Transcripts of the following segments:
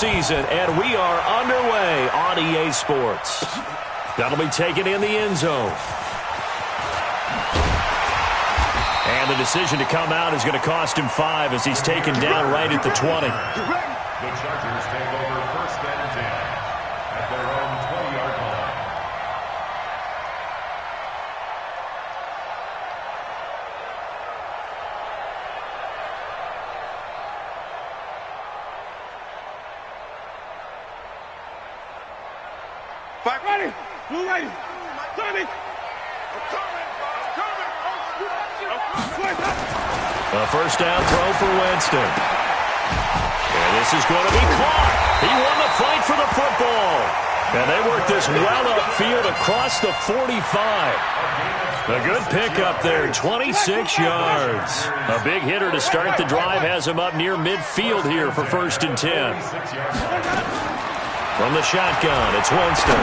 season, and we are underway on EA Sports. That'll be taken in the end zone. And the decision to come out is going to cost him 5 as he's taken down right at the 20. The Chargers take over 1st and 10 at their own 20-yard line. Fight ready. Blue ready. Tommy. A first down throw for Winston. And this is going to be caught. He won the fight for the football. And they work this well upfield across the 45. A good pickup there, 26 yards. A big hitter to start the drive has him up near midfield here for 1st and 10. From the shotgun, it's Winston.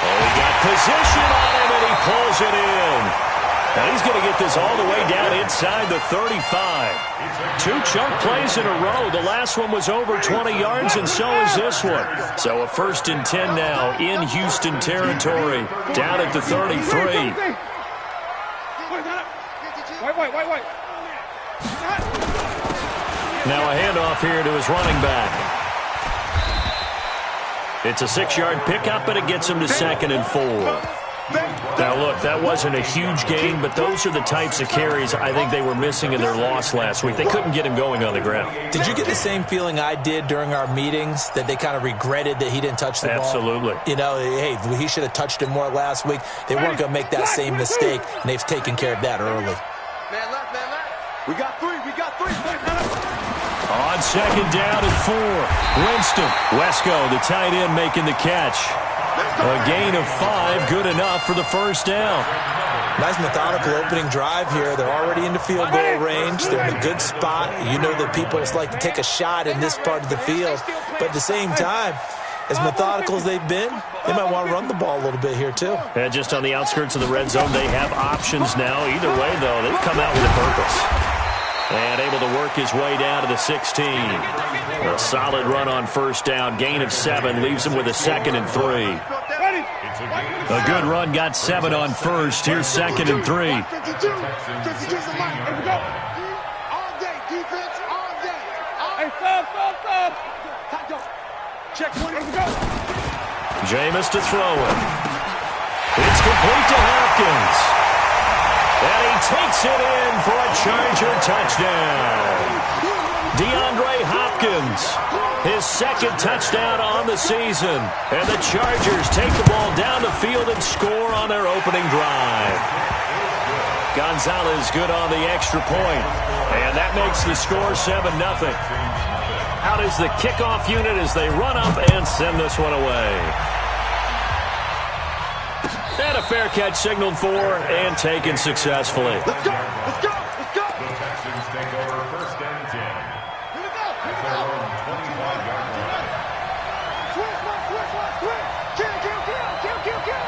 Oh, he got position on him, and he pulls it in. And he's going to get this all the way down inside the 35. 2 chunk plays in a row. The last one was over 20 yards, and so is this one. So a 1st and 10 now in Houston territory, down at the 33. Wait. Now a handoff here to his running back. It's a 6-yard pickup, but it gets him to 2nd and 4. Now, look, that wasn't a huge gain, but those are the types of carries I think they were missing in their loss last week. They couldn't get him going on the ground. Did you get the same feeling I did during our meetings, that they kind of regretted that he didn't touch the ball? Absolutely. You know, hey, he should have touched it more last week. They weren't going to make that same mistake, and they've taken care of that early. Man left. We got three. On 2nd down and 4, Winston. Wesco, the tight end, making the catch. A gain of 5, good enough for the 1st down. Nice methodical opening drive here. They're already in the field goal range. They're in a good spot. You know that people just like to take a shot in this part of the field. But at the same time, as methodical as they've been, they might want to run the ball a little bit here too. And just on the outskirts of the red zone, they have options now. Either way, though, they've come out with a purpose. And able to work his way down to the 16. A solid run on 1st down. Gain of 7 leaves him with a 2nd and 3. A good run got 7 on 1st. Here's 2nd and 3. Jameis to throw it. It's complete to Hopkins. And he takes it in for a Charger touchdown. DeAndre Hopkins, his 2nd touchdown on the season. And the Chargers take the ball down the field and score on their opening drive. Gonzalez good on the extra point. And that makes the score 7-0. Out is the kickoff unit as they run up and send this one away. And a fair catch signaled for and taken successfully. Let's go. The Texans take over 1st and 10 at their own 25-yard line. Kill.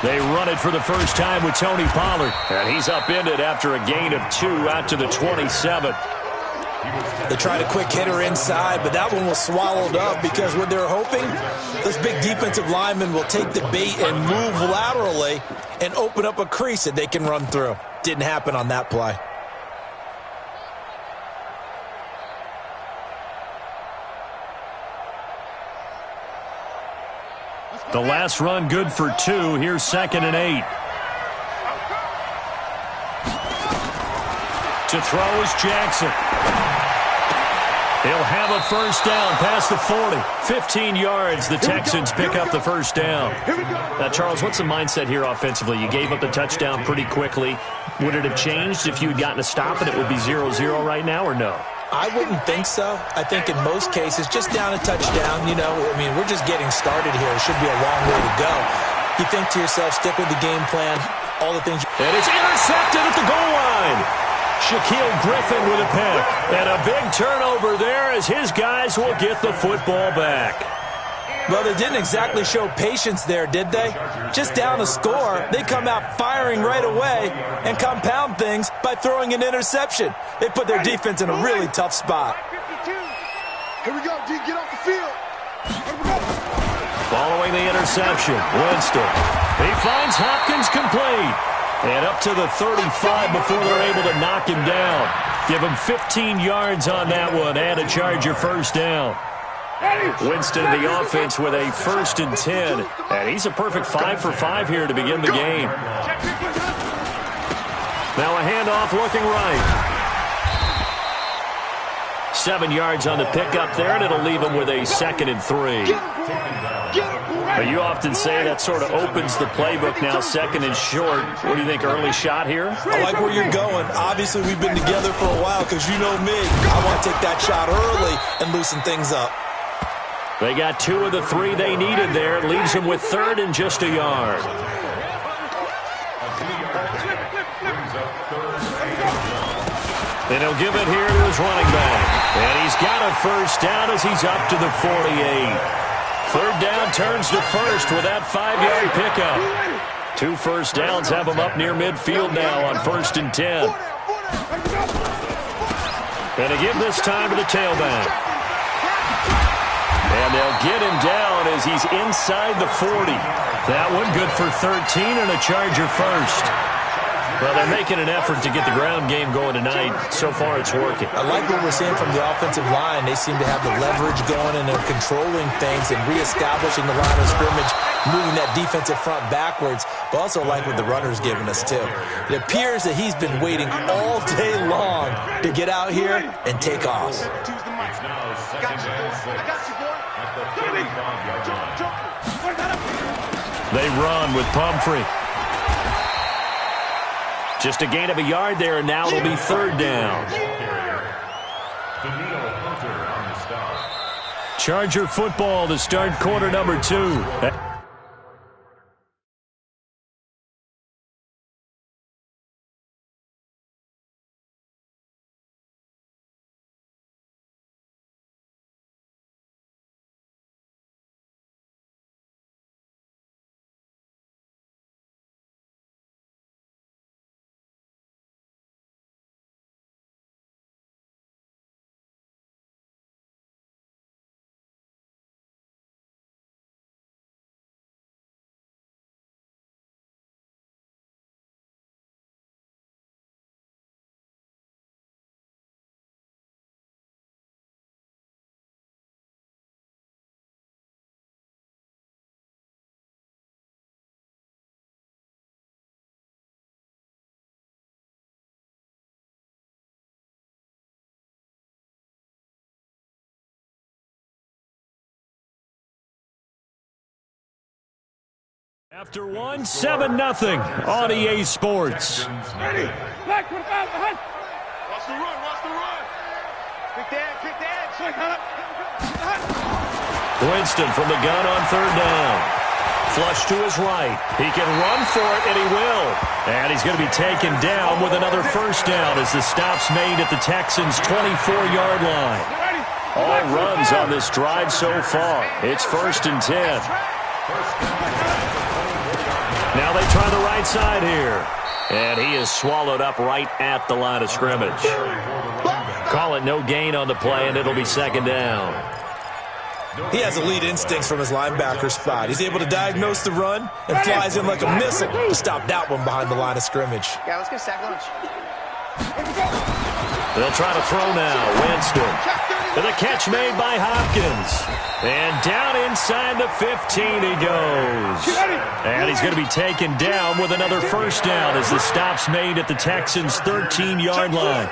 They run it for the first time with Tony Pollard. And he's upended after a gain of 2 out to the 27. They tried a quick hitter inside, but that one was swallowed up because what they're hoping, this big defensive lineman will take the bait and move laterally and open up a crease that they can run through. Didn't happen on that play. The last run good for 2. Here's 2nd and 8. To throw is Jackson. He'll have a first down past the 40. 15 yards. The Texans pick up the first down. Now, Charles, what's the mindset here offensively? You gave up the touchdown pretty quickly. Would it have changed if you had gotten a stop and it would be 0-0 right now, or no? I wouldn't think so. I think in most cases, just down a touchdown, you know, I mean, we're just getting started here. It should be a long way to go. You think to yourself, stick with the game plan, all the things. And it's intercepted at the goal line. Shaquille Griffin with a pick. And a big turnover there as his guys will get the football back. Well, they didn't exactly show patience there, did they? Just down a score, they come out firing right away and compound things by throwing an interception. They put their defense in a really tough spot. Here we go, D. Get off the field. Following the interception, Winston. He finds Hopkins complete. And up to the 35 before they're able to knock him down. Give him 15 yards on that one and a Charger first down. Winston in the offense with a 1st and 10. And he's a perfect 5 for 5 here to begin the game. Now a handoff looking right. 7 yards on the pickup there, and it'll leave him with a 2nd and 3. But you often say that sort of opens the playbook now, 2nd and short. What do you think, early shot here? I like where you're going. Obviously, we've been together for a while because you know me. I want to take that shot early and loosen things up. They got 2 of the 3 they needed there. It leaves them with 3rd and just a yard. Then he'll give it here to his running back. And he's got a first down as he's up to the 48. 3rd down turns to 1st with that 5-yard pickup. 2 first downs have him up near midfield now on 1st and 10. And to give this time to the tailback. And they'll get him down as he's inside the 40. That one good for 13 and a Charger first. Well, they're making an effort to get the ground game going tonight. So far, it's working. I like what we're seeing from the offensive line. They seem to have the leverage going, and they're controlling things and reestablishing the line of scrimmage, moving that defensive front backwards. But also like what the runner's giving us, too. It appears that he's been waiting all day long to get out here and take off. They run with Pumphrey. Just a gain of a yard there, and now it'll be 3rd down. Charger football to start quarter number 2. After 1, 7-0 on EA Sports. Ready. Black, put it out behind. Watch the run, watch the run. Kick that. Winston from the gun on 3rd down. Flush to his right. He can run for it, and he will. And he's going to be taken down with another first down as the stop's made at the Texans' 24-yard line. All runs on this drive so far. It's 1st and 10. Now they try the right side here. And he is swallowed up right at the line of scrimmage. Call it no gain on the play, and it'll be 2nd down. He has elite instincts from his linebacker spot. He's able to diagnose the run and flies in like a missile to stop that one behind the line of scrimmage. Yeah, let's get a sack lunch. They'll try to throw now. Winston. The catch made by Hopkins. And down inside the 15 he goes. And he's going to be taken down with another first down as the stop's made at the Texans' 13-yard line.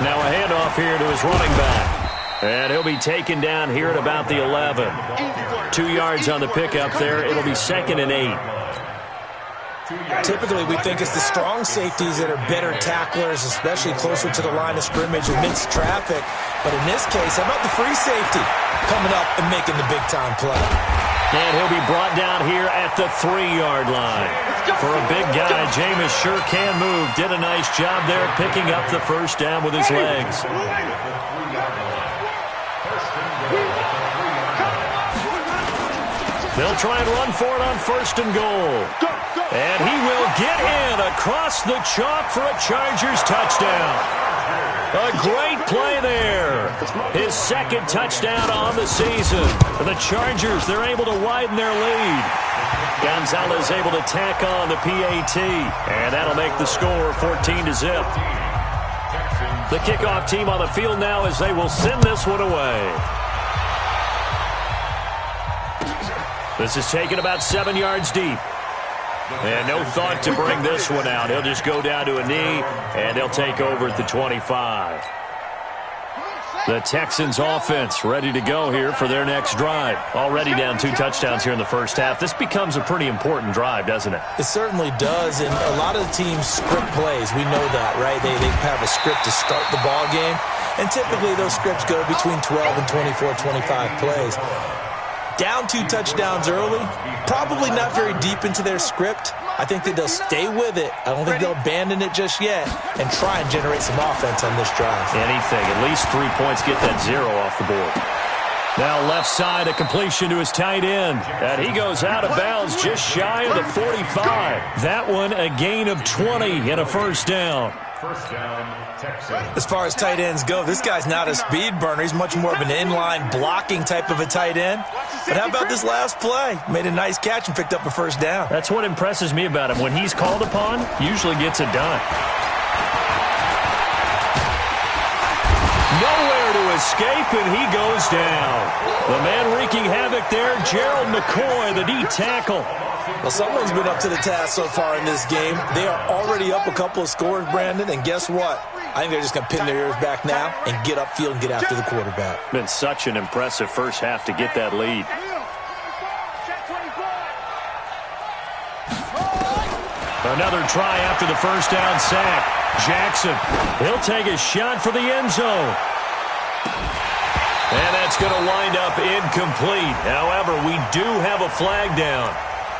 Now a handoff here to his running back. And he'll be taken down here at about the 11. 2 yards on the pickup there. It'll be 2nd and 8. Typically, we think it's the strong safeties that are better tacklers, especially closer to the line of scrimmage amidst traffic. But in this case, how about the free safety coming up and making the big-time play? And he'll be brought down here at the 3-yard line. For a big guy, Jameis sure can move. Did a nice job there picking up the first down with his legs. They'll try and run for it on 1st and goal. And he will get in across the chalk for a Chargers touchdown. A great play there. His 2nd touchdown on the season. The Chargers, they're able to widen their lead. Gonzalez able to tack on the PAT. And that'll make the score 14-0. The kickoff team on the field now as they will send this one away. This is taken about 7 yards deep. And no thought to bring this one out. He'll just go down to a knee, and they'll take over at the 25. The Texans offense ready to go here for their next drive. Already down 2 touchdowns here in the first half. This becomes a pretty important drive, doesn't it? It certainly does, and a lot of the teams script plays. We know that, right? They have a script to start the ball game, and typically those scripts go between 12 and 24, 25 plays. Down 2 touchdowns early, probably not very deep into their script. I think that they'll stay with it. I don't think they'll abandon it just yet and try and generate some offense on this drive. Anything. At least 3 points, get that 0 off the board. Now left side, a completion to his tight end. And he goes out of bounds just shy of the 45. That one a gain of 20 and a first down. First down, Texans. As far as tight ends go, this guy's not a speed burner. He's much more of an inline blocking type of a tight end. But how about this last play? Made a nice catch and picked up a first down. That's what impresses me about him. When he's called upon, usually gets it done. Nowhere to escape, and he goes down. The man wreaking havoc there, Gerald McCoy, the D tackle. Well, someone's been up to the task so far in this game. They are already up a couple of scores, Brandon, and guess what? I think they're just going to pin their ears back now and get upfield and get after the quarterback. Been such an impressive first half to get that lead. Another try after the first down sack. Jackson, he'll take a shot for the end zone. And that's going to wind up incomplete. However, we do have a flag down.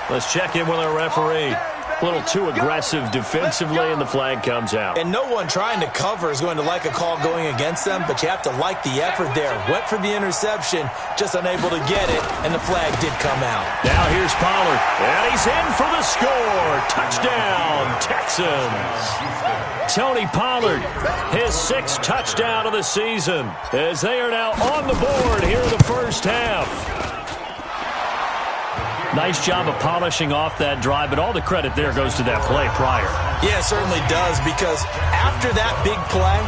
Let's check in with our referee. A little too aggressive defensively, and the flag comes out. And no one trying to cover is going to like a call going against them, but you have to like the effort there. Went for the interception, just unable to get it, and the flag did come out. Now here's Pollard, and he's in for the score. Touchdown, Texans. Tony Pollard, his 6th touchdown of the season, as they are now on the board here in the first half. Nice job of polishing off that drive, but all the credit there goes to that play prior. Yeah, it certainly does, because after that big play,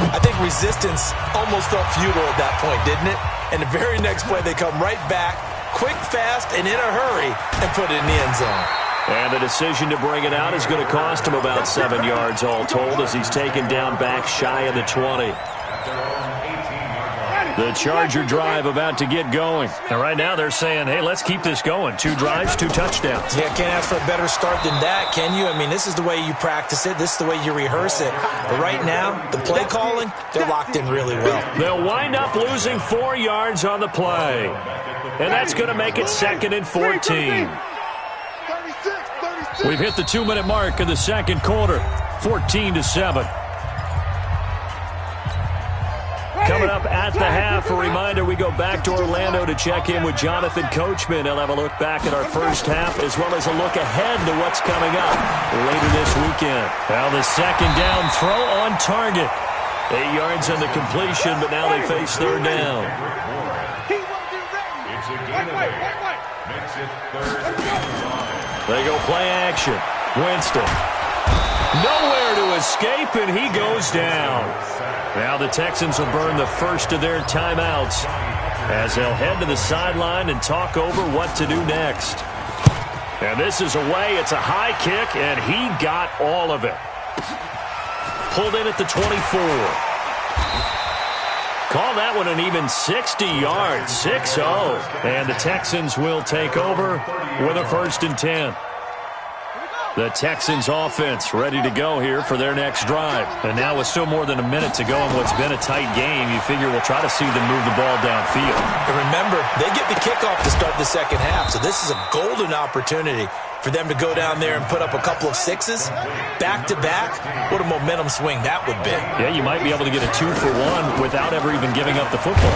I think resistance almost felt futile at that point, didn't it? And the very next play, they come right back, quick, fast, and in a hurry, and put it in the end zone. And the decision to bring it out is going to cost him about 7 yards all told, as he's taken down back shy of the 20. The Charger drive about to get going. And right now they're saying, hey, let's keep this going. 2 drives, 2 touchdowns. Yeah, can't ask for a better start than that, can you? I mean, this is the way you practice it. This is the way you rehearse it. But right now, the play calling, they're locked in really well. They'll wind up losing 4 yards on the play. And that's going to make it 2nd and 14. We've hit the 2-minute mark in the second quarter. 14-7. Coming up at the half, a reminder, we go back to Orlando to check in with Jonathan Coachman. He'll have a look back at our first half as well as a look ahead to what's coming up later this weekend. Now the second down throw on target. 8 yards on the completion, but now they face 3rd down. It's a gain of 8. Makes it 3rd and 5. They go play action. Winston. Nowhere to escape, and he goes down. Now the Texans will burn the first of their timeouts as they'll head to the sideline and talk over what to do next. And this is away. It's a high kick, and he got all of it. Pulled in at the 24. Call that one an even 60 yards, 6-0. And the Texans will take over with a 1st and 10. The Texans offense ready to go here for their next drive. And now with still more than a minute to go in what's been a tight game, you figure we'll try to see them move the ball downfield. And remember, they get the kickoff to start the second half, so this is a golden opportunity for them to go down there and put up a couple of 6s back-to-back. What a momentum swing that would be. Yeah, you might be able to get a 2-for-1 without ever even giving up the football.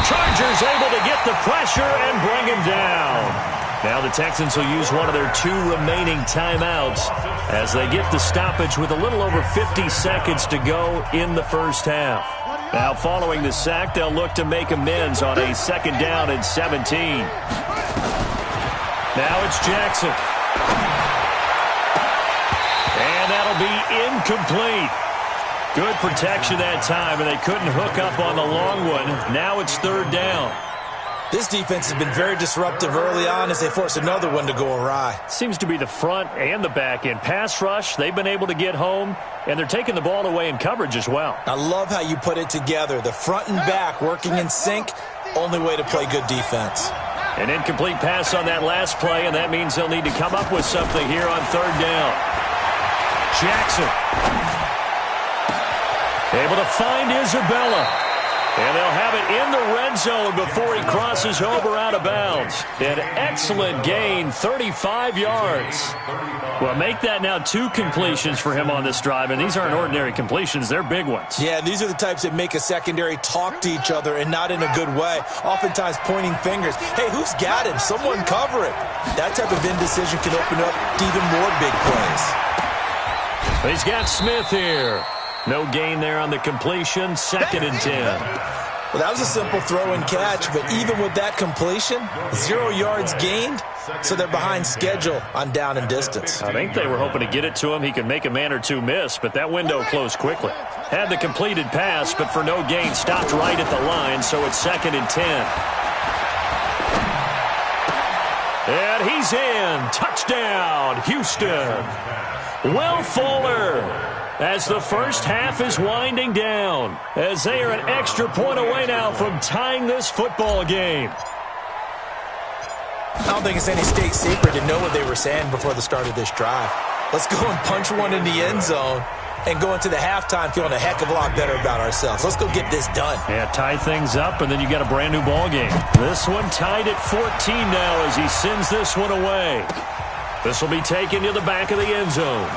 Chargers able to get the pressure and bring him down. Now the Texans will use one of their 2 remaining timeouts as they get the stoppage with a little over 50 seconds to go in the first half. Now following the sack, they'll look to make amends on a 2nd down and 17. Now it's Jackson. And that'll be incomplete. Good protection that time, and they couldn't hook up on the long one. Now it's 3rd down. This defense has been very disruptive early on as they force another one to go awry. Seems to be the front and the back end. Pass rush, they've been able to get home, and they're taking the ball away in coverage as well. I love how you put it together. The front and back working in sync, only way to play good defense. An incomplete pass on that last play, and that means they'll need to come up with something here on 3rd down. Jackson. Able to find Isabella. And they'll have it in the red zone before he crosses over out of bounds. An excellent gain, 35 yards. Well, make that now 2 completions for him on this drive, and these aren't ordinary completions. They're big ones. Yeah, these are the types that make a secondary talk to each other and not in a good way. Oftentimes pointing fingers. Hey, who's got him? Someone cover it. That type of indecision can open up to even more big plays. He's got Smith here. No gain there on the completion, 2nd and 10. Well, that was a simple throw and catch, but even with that completion, 0 yards gained, so they're behind schedule on down and distance. I think they were hoping to get it to him. He could make a man or 2 miss, but that window closed quickly. Had the completed pass, but for no gain, stopped right at the line, so it's 2nd and 10. And he's in. Touchdown, Houston. Will Fuller, as the first half is winding down, as they are an extra point away now from tying this football game. I don't think it's any state secret to know what they were saying before the start of this drive. Let's go and punch one in the end zone and go into the halftime feeling a heck of a lot better about ourselves. Let's go get this done. Yeah, tie things up, and then you got a brand new ball game. This one tied at 14 now as he sends this one away. This will be taken to the back of the end zone.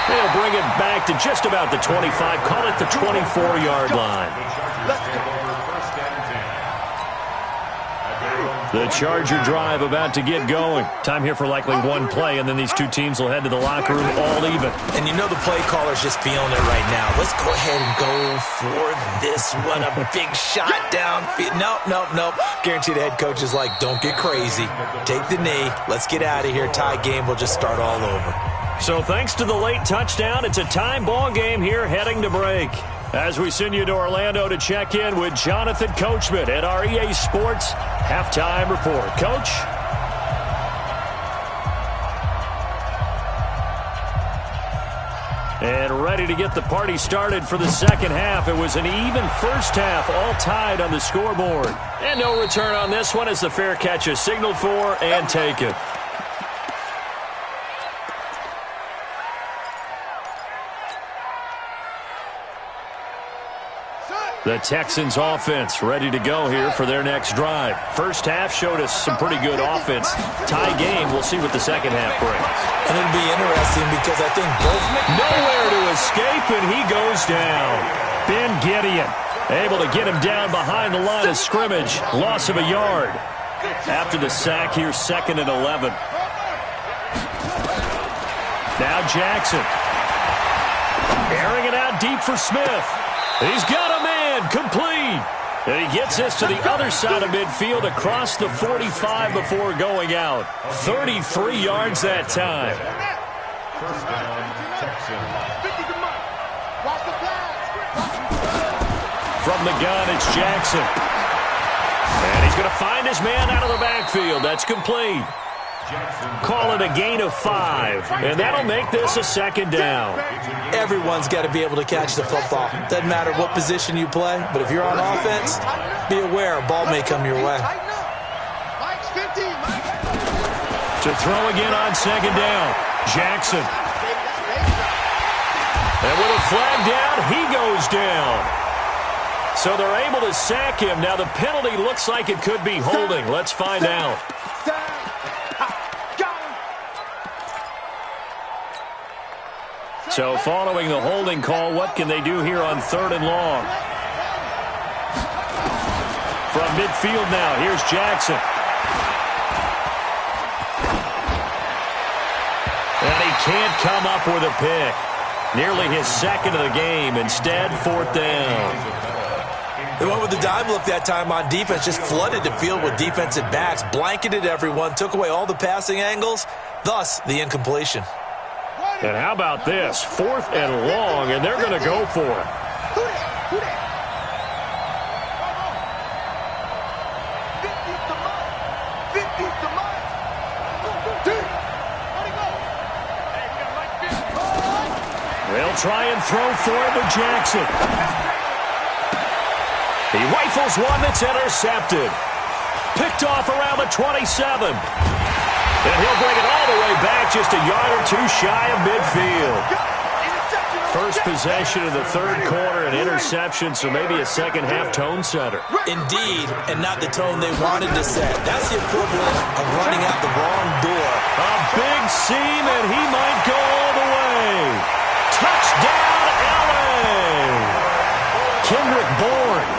They'll bring it back to just about the 25. Call it the 24-yard line. The Charger drive about to get going. Time here for likely 1 play, and then these 2 teams will head to the locker room all even. And you know the play caller's just feeling it right now. Let's go ahead and go for this one. A big shot downfield. Nope. Guarantee the head coach is like, don't get crazy. Take the knee. Let's get out of here. Tie game will just start all over. So thanks to the late touchdown, it's a time ball game here heading to break. As we send you to Orlando to check in with Jonathan Coachman at our EA Sports Halftime Report. Coach? And ready to get the party started for the second half. It was an even first half, all tied on the scoreboard. And no return on this one as the fair catch is signaled for and taken. The Texans offense ready to go here for their next drive. First half showed us some pretty good offense. Tie game, we'll see what the second half brings. And it'll be interesting because I think both... Nowhere to escape, and he goes down. Ben Gideon able to get him down behind the line of scrimmage. Loss of a yard. After the sack here, 2nd and 11. Now Jackson. Airing it out deep for Smith. He's got a man, complete. And he gets this to the other side of midfield across the 45 before going out. 33 yards that time. First down, Texans. From the gun, it's Jackson. And he's going to find his man out of the backfield. That's complete. Call it a gain of 5, and that'll make this a 2nd down. Everyone's got to be able to catch the football. Doesn't matter what position you play, but if you're on offense, be aware a ball may come your way. To throw again on 2nd down, Jackson. And with a flag down, he goes down. So they're able to sack him. Now the penalty looks like it could be holding. Let's find out. So following the holding call, what can they do here on 3rd and long? From midfield now, here's Jackson. And he can't come up with a pick. Nearly his second of the game. Instead, fourth down. They went with the dime look that time on defense, just flooded the field with defensive backs, blanketed everyone, took away all the passing angles, thus the incompletion. And how about this? 4th and long, and they're going to go for it. They'll try and throw for it with Jackson. He rifles one that's intercepted. Picked off around the 27. And he'll bring it all the way back just a yard or two shy of midfield. First possession of the third quarter, an interception, so maybe a second-half tone setter. Indeed, and not the tone they wanted to set. That's the equivalent of running out the wrong door. A big seam, and he might go all the way. Touchdown, LA! Kendrick Bourne,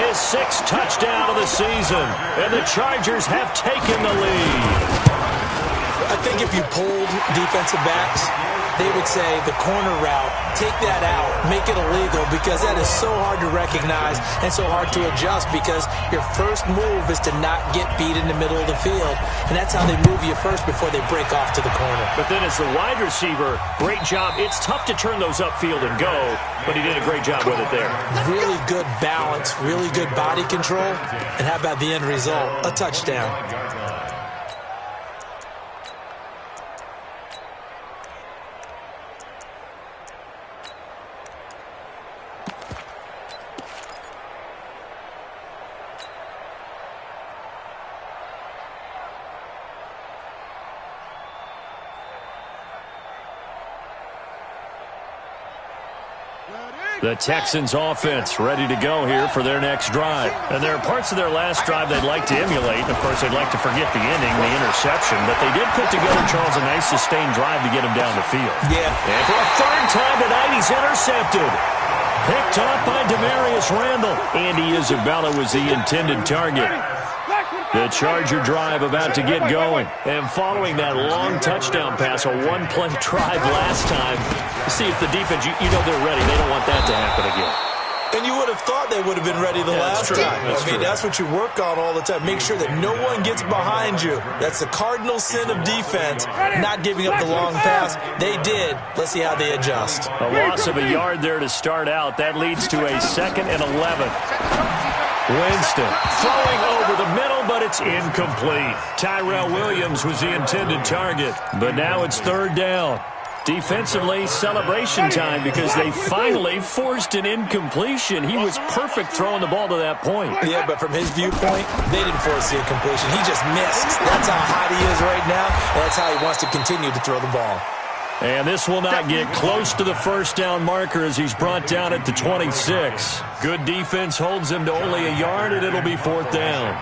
his 6th touchdown of the season, and the Chargers have taken the lead. I think if you pulled defensive backs, they would say the corner route, take that out, make it illegal, because that is so hard to recognize and so hard to adjust, because your first move is to not get beat in the middle of the field, and that's how they move you first before they break off to the corner. But then as the wide receiver, great job. It's tough to turn those upfield and go, but he did a great job with it there. Really good balance, really good body control, and how about the end result? A touchdown. The Texans offense ready to go here for their next drive. And there are parts of their last drive they'd like to emulate. Of course, they'd like to forget the inning, the interception. But they did put together, Charles, a nice sustained drive to get him down the field. Yeah. And for a third time tonight, he's intercepted. Picked off by Demarius Randall. Andy Isabella was the intended target. The Charger drive about to get going. And following that long touchdown pass, a one-play drive last time, see if the defense, you know they're ready. They don't want that to happen again. And you would have thought they would have been ready the last time. That's what you work on all the time. Make sure that no one gets behind you. That's the cardinal sin of defense, not giving up the long pass. They did. Let's see how they adjust. A loss of a yard there to start out. That leads to a 2nd and 11. Winston throwing over the middle, but it's incomplete. Tyrell Williams was the intended target, but now it's 3rd down. Defensively, celebration time because they finally forced an incompletion. He was perfect throwing the ball to that point. Yeah, but from his viewpoint, they didn't force the incompletion. He just missed. That's how hot he is right now, and that's how he wants to continue to throw the ball. And this will not get close to the first down marker as he's brought down at the 26. Good defense holds him to only a yard, and it'll be 4th down.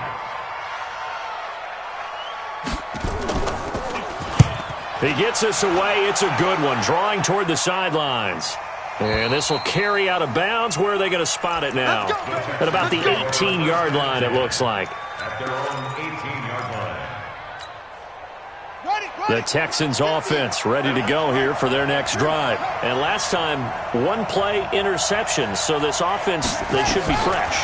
He gets us away. It's a good one, drawing toward the sidelines. And this will carry out of bounds. Where are they going to spot it now? At about the 18-yard line, it looks like. At their own 18-yard line. The Texans offense ready to go here for their next drive. And last time, one-play interception. So this offense, they should be fresh.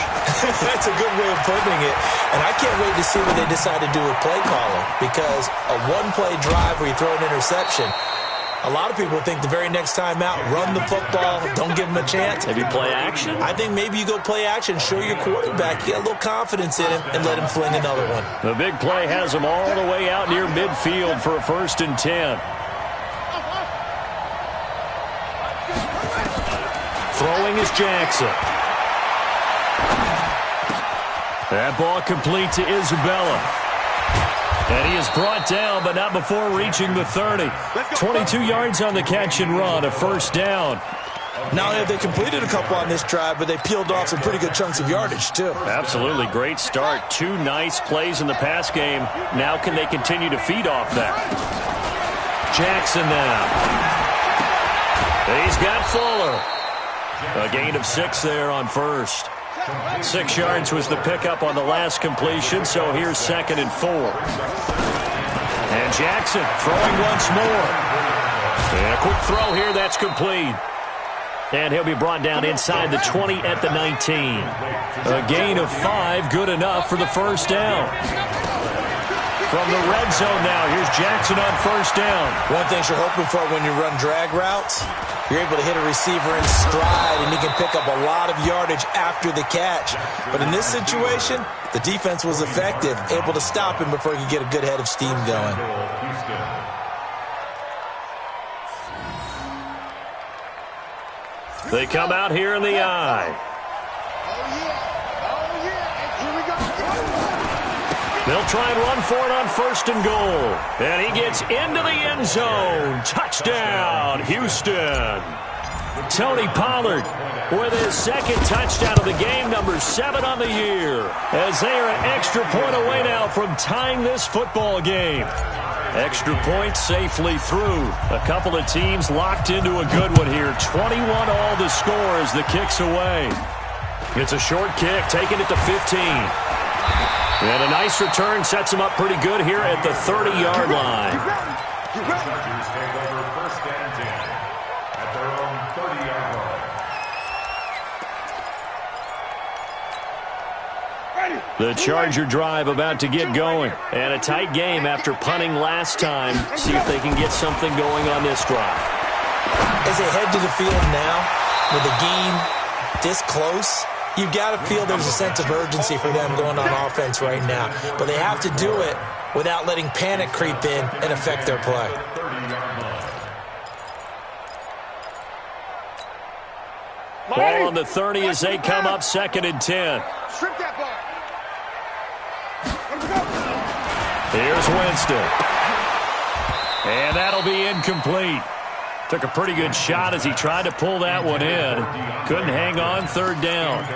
That's a good way of putting it. And I can't wait to see what they decide to do with play calling. Because a one-play drive where you throw an interception, a lot of people think the very next time out, run the football, don't give him a chance. Maybe play action? I think maybe you go play action, show your quarterback, get a little confidence in him, and let him fling another one. The big play has him all the way out near midfield for a 1st and 10. Throwing is Jackson. That ball complete to Isabella. And he is brought down, but not before reaching the 30. 22 yards on the catch and run, a 1st down. Not only have they completed a couple on this drive, but they peeled off some pretty good chunks of yardage, too. Absolutely. Great start. 2 nice plays in the pass game. Now can they continue to feed off that? Jackson now. He's got Fuller. A gain of 6 there on 1st. 6 yards was the pickup on the last completion, so here's 2nd and 4. And Jackson throwing once more. And a quick throw here, that's complete. And he'll be brought down inside the 20 at the 19. A gain of 5, good enough for the first down. From the red zone now, here's Jackson on first down. One thing you're hoping for when you run drag routes, you're able to hit a receiver in stride, and he can pick up a lot of yardage after the catch. But in this situation, the defense was effective, able to stop him before he could get a good head of steam going. They come out here in the eye. They'll try and run for it on 1st and goal. And he gets into the end zone. Touchdown, Houston. Tony Pollard with his 2nd touchdown of the game, number 7 on the year. As they are an extra point away now from tying this football game. Extra point safely through. A couple of teams locked into a good one here. 21 all the score as the kick's away. It's a short kick, taking it to 15. And a nice return sets him up pretty good here at the 30-yard line. Chargers take over 1st and 10 at their own 30-yard line. The Charger drive about to get going. And a tight game after punting last time. See if they can get something going on this drive. As they head to the field now, with the game this close, you've got to feel there's a sense of urgency for them going on offense right now. But they have to do it without letting panic creep in and affect their play. Ball on the 30 as they come up 2nd and 10. Strip that ball. Here's Winston. And that'll be incomplete. Took a pretty good shot as he tried to pull that one in. Couldn't hang on, 3rd down.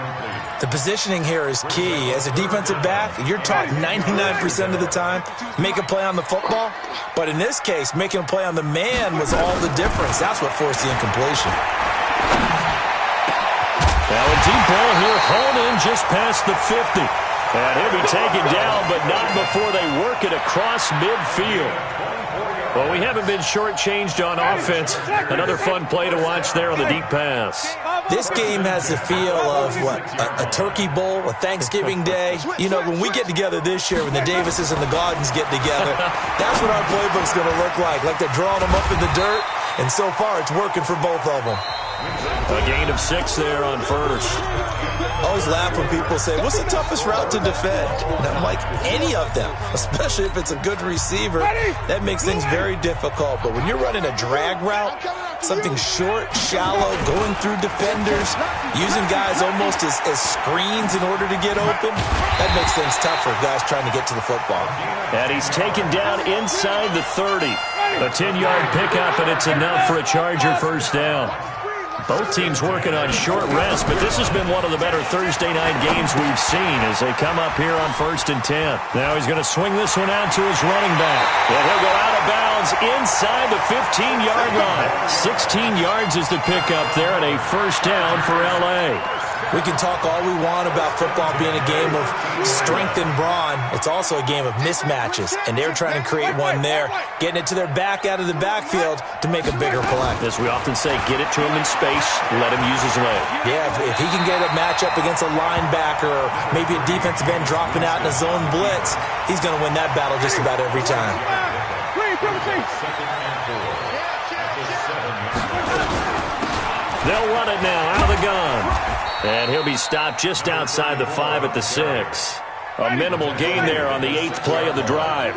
The positioning here is key. As a defensive back, you're taught 99% of the time, make a play on the football. But in this case, making a play on the man was all the difference. That's what forced the incompletion. Now a deep ball here, hauled in just past the 50. And he'll be taken down, but not before they work it across midfield. Well, we haven't been shortchanged on offense. Another fun play to watch there on the deep pass. This game has the feel of, a turkey bowl, a Thanksgiving day. You know, when we get together this year, when the Davises and the Gaudens get together, that's what our playbook's going to look like they're drawing them up in the dirt, and so far it's working for both of them. A gain of 6 there on first. I always laugh when people say, what's the toughest route to defend? And I'm like, any of them, especially if it's a good receiver. That makes things very difficult. But when you're running a drag route, something short, shallow, going through defenders, using guys almost as screens in order to get open, that makes things tough for guys trying to get to the football. And he's taken down inside the 30. A 10-yard pickup, and it's enough for a Charger first down. Both teams working on short rest, but this has been one of the better Thursday night games we've seen as they come up here on 1st and 10. Now he's going to swing this one out to his running back. And he'll go out of bounds inside the 15-yard line. 16 yards is the pickup there, and a first down for L.A. We can talk all we want about football being a game of strength and brawn. It's also a game of mismatches, and they're trying to create one there, getting it to their back out of the backfield to make a bigger play. As we often say, get it to him in space, let him use his leg. Yeah, if he can get a matchup against a linebacker or maybe a defensive end dropping out in a zone blitz, he's going to win that battle just about every time. They'll run it now out of the gun. And he'll be stopped just outside the 5 at the 6. A minimal gain there on the 8th play of the drive.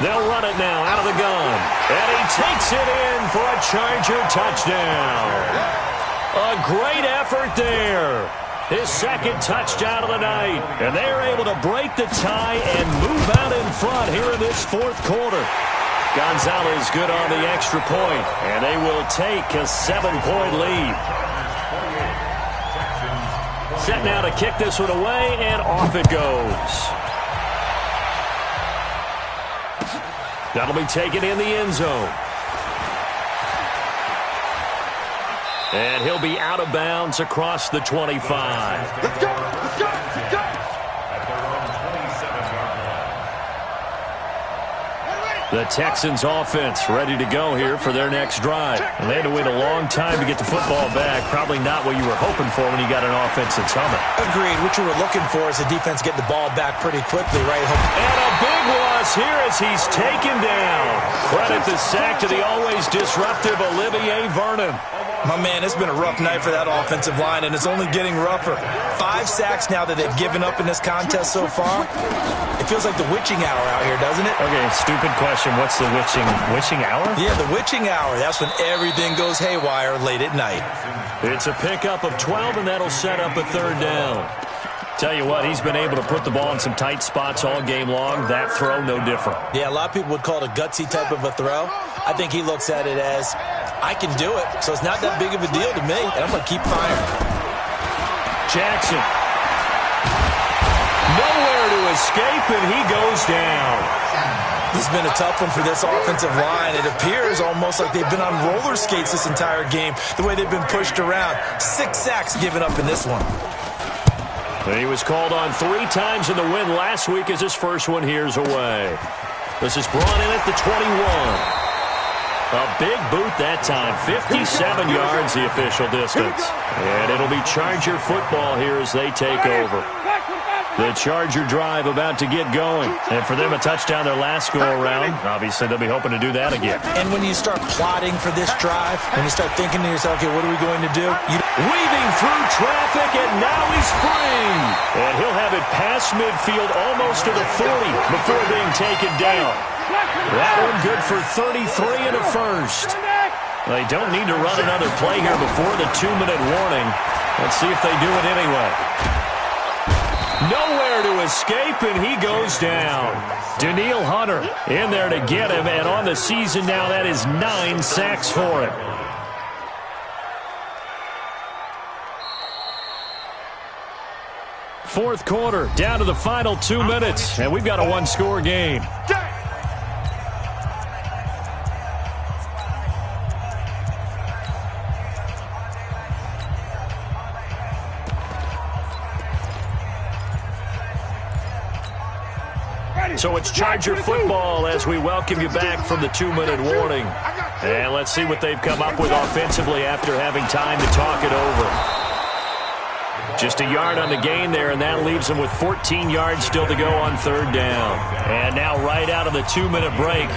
They'll run it now out of the gun. And he takes it in for a Charger touchdown. A great effort there. His 2nd touchdown of the night. And they are able to break the tie and move out in front here in this 4th quarter. Gonzalez good on the extra point, and they will take a 7-point lead. Set now to kick this one away, and off it goes. That'll be taken in the end zone. And he'll be out of bounds across the 25. Let's go! Let's go! Let's go! At their own 27-yard line. The Texans offense ready to go here for their next drive. And they had to wait a long time to get the football back. Probably not what you were hoping for when you got an offense that's humming. Agreed. What you were looking for is the defense get the ball back pretty quickly, right? And a big loss here as he's taken down. Credit the sack to the always disruptive Olivier Vernon. My man, it's been a rough night for that offensive line, and it's only getting rougher. 5 sacks now that they've given up in this contest so far. It feels like the witching hour out here, doesn't it? Okay, stupid question. What's the witching hour? Yeah, the witching hour. That's when everything goes haywire late at night. It's a pickup of 12, and that'll set up a third down. Tell you what, he's been able to put the ball in some tight spots all game long. That throw, no different. Yeah, a lot of people would call it a gutsy type of a throw. I think he looks at it as, I can do it, so it's not that big of a deal to me, and I'm going to keep firing. Jackson. Nowhere to escape, and he goes down. This has been a tough one for this offensive line. It appears almost like they've been on roller skates this entire game, the way they've been pushed around. 6 sacks given up in this one. He was called on 3 times in the win last week as his first one here's away. This is brought in at the 21. A big boot that time. 57 yards the official distance. And it'll be Charger football here as they take over. The Charger drive about to get going. And for them, a touchdown their last go-around. Obviously, they'll be hoping to do that again. And when you start plotting for this drive, when you start thinking to yourself, okay, what are we going to do? Weaving through traffic, and now he's free. And he'll have it past midfield almost to the 40 before being taken down. That one good for 33 and a first. They don't need to run another play here before the 2-minute warning. Let's see if they do it anyway. Nowhere to escape, and he goes down. Danielle Hunter in there to get him, and on the season now, that is 9 sacks for him. Fourth quarter, down to the final 2 minutes, and we've got a 1-score game. So it's Charger football as we welcome you back from the 2-minute warning. And let's see what they've come up with offensively after having time to talk it over. Just a yard on the gain there, and that leaves them with 14 yards still to go on third down. And now right out of the 2-minute break,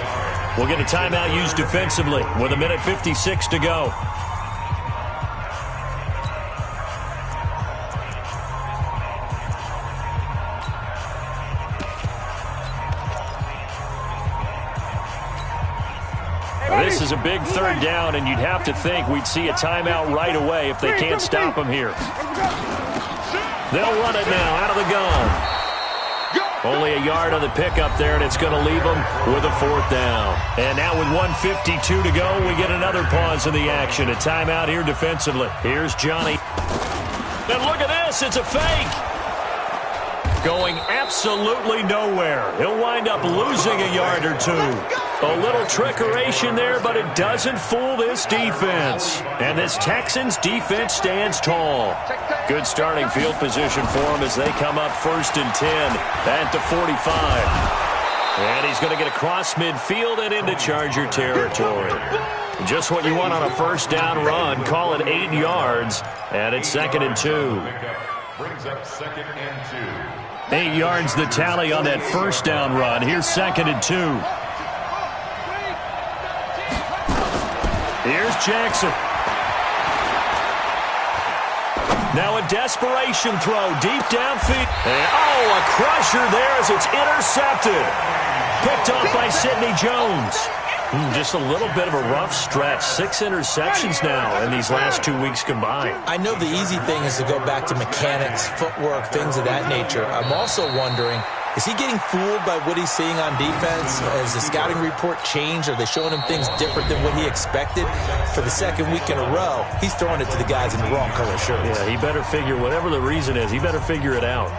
we'll get a timeout used defensively with 1:56 to go. This is a big third down, and you'd have to think we'd see a timeout right away if they can't stop him here. They'll run it now out of the gun. Only a yard on the pickup there, and it's going to leave them with a 4th down. And now with 1:52 to go, we get another pause in the action. A timeout here defensively. Here's Johnny. And look at this. It's a fake. Going absolutely nowhere. He'll wind up losing a yard or 2. A little trickeration there, but it doesn't fool this defense. And this Texans defense stands tall. Good starting field position for them as they come up 1st and 10 at the 45. And he's going to get across midfield and into Charger territory. Just what you want on a 1st down run. Call it 8 yards, and it's 2nd and 2. Brings up 2nd and 2. 8 yards the tally on that 1st down run. Here's 2nd and 2. Here's Jackson. Now a desperation throw deep downfield. And, a crusher there as it's intercepted. Picked off by Sidney Jones. Just a little bit of a rough stretch. 6 interceptions now in these last 2 weeks combined. I know the easy thing is to go back to mechanics, footwork, things of that nature. I'm also wondering, is he getting fooled by what he's seeing on defense? Has the scouting report changed? Are they showing him things different than what he expected? For the 2nd week in a row, he's throwing it to the guys in the wrong color shirts. Yeah, he better figure, whatever the reason is, he better figure it out.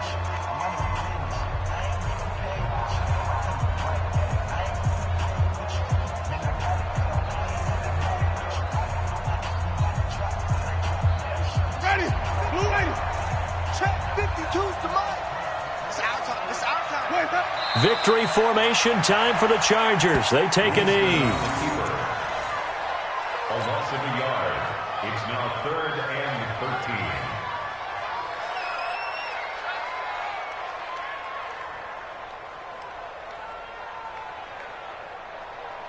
Victory formation time for the Chargers. They take a knee. A loss of a yard. It's now 3rd and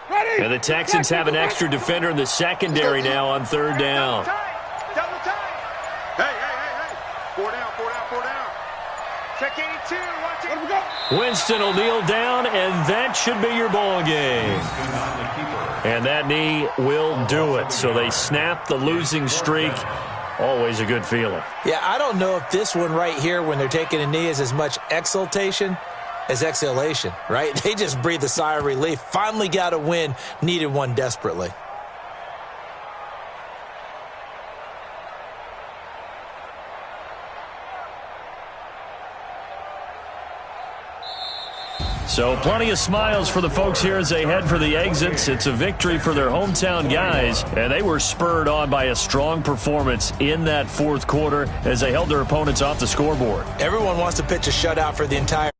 13. And the Texans have an extra defender in the secondary now on 3rd down. Double time. Hey. 4 down. Check 82. Watch it. Winston will kneel down, and that should be your ball game. And that knee will do it. So they snap the losing streak. Always a good feeling. Yeah, I don't know if this one right here, when they're taking a knee, is as much exultation as exhalation, right? They just breathe a sigh of relief. Finally got a win, needed one desperately. So plenty of smiles for the folks here as they head for the exits. It's a victory for their hometown guys, and they were spurred on by a strong performance in that 4th quarter as they held their opponents off the scoreboard. Everyone wants to pitch a shutout for the entire